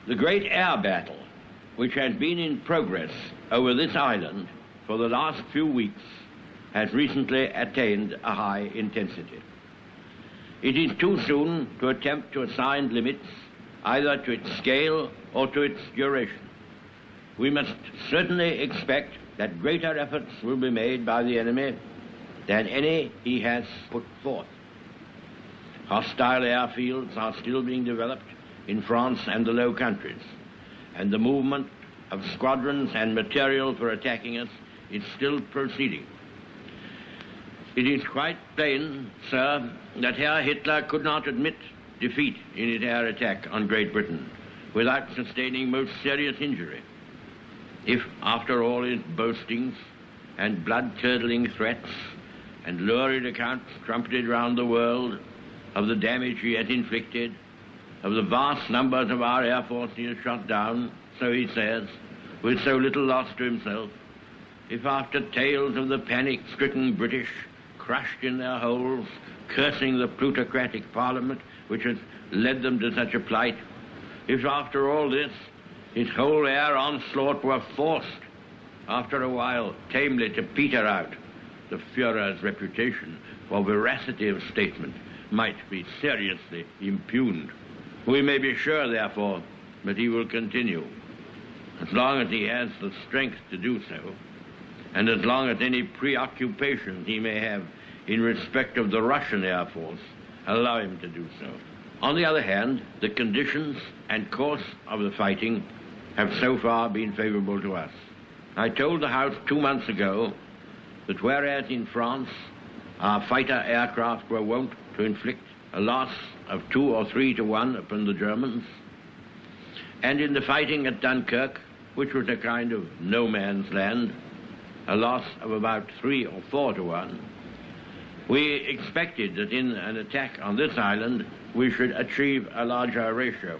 The great air battle, which has been in progress over this island for the last few weeks, has recently attained a high intensity. It is too soon to attempt to assign limits either to its scale or to its duration. We must certainly expect that greater efforts will be made by the enemy than any he has put forth. Hostile airfields are still being developed in France and the Low Countries, and the movement of squadrons and material for attacking us is still proceeding. It is quite plain, sir, that Herr Hitler could not admit defeat in his air attack on Great Britain without sustaining most serious injury. If, after all his boastings and blood-curdling threats and lurid accounts trumpeted round the world of the damage he has inflicted, of the vast numbers of our air force he has shot down, so he says, with so little loss to himself, if after tales of the panic-stricken British crushed in their holes, cursing the plutocratic Parliament which has led them to such a plight, if after all this his whole air onslaught were forced, after a while, tamely to peter out, the Führer's reputation for veracity of statement might be seriously impugned. We may be sure, therefore, that he will continue, as long as he has the strength to do so, and as long as any preoccupations he may have in respect of the Russian Air Force allow him to do so. On the other hand, the conditions and course of the fighting have so far been favorable to us. I told the House 2 months ago that whereas in France our fighter aircraft were wont to inflict a loss of 2 or 3 to 1 upon the Germans, and in the fighting at Dunkirk, which was a kind of no man's land, a loss of about 3 or 4 to 1, we expected that in an attack on this island we should achieve a larger ratio.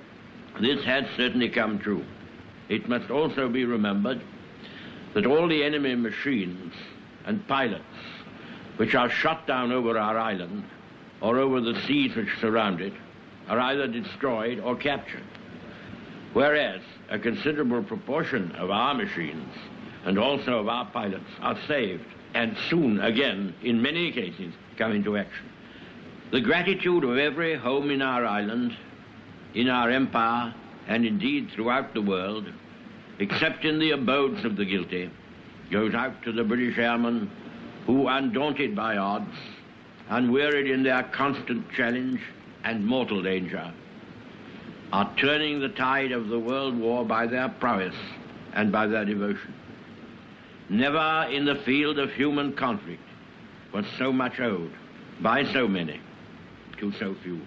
This has certainly come true. It must also be remembered that all the enemy machines and pilots which are shot down over our island or over the seas which surround it are either destroyed or captured, whereas a considerable proportion of our machines and also of our pilots are saved and soon again, in many cases, come into action. The gratitude of every home in our island, in our empire, and indeed throughout the world, except in the abodes of the guilty, goes out to the British airmen who, undaunted by odds, unwearied in their constant challenge and mortal danger, are turning the tide of the world war by their prowess and by their devotion. Never in the field of human conflict was so much owed by so many to so few.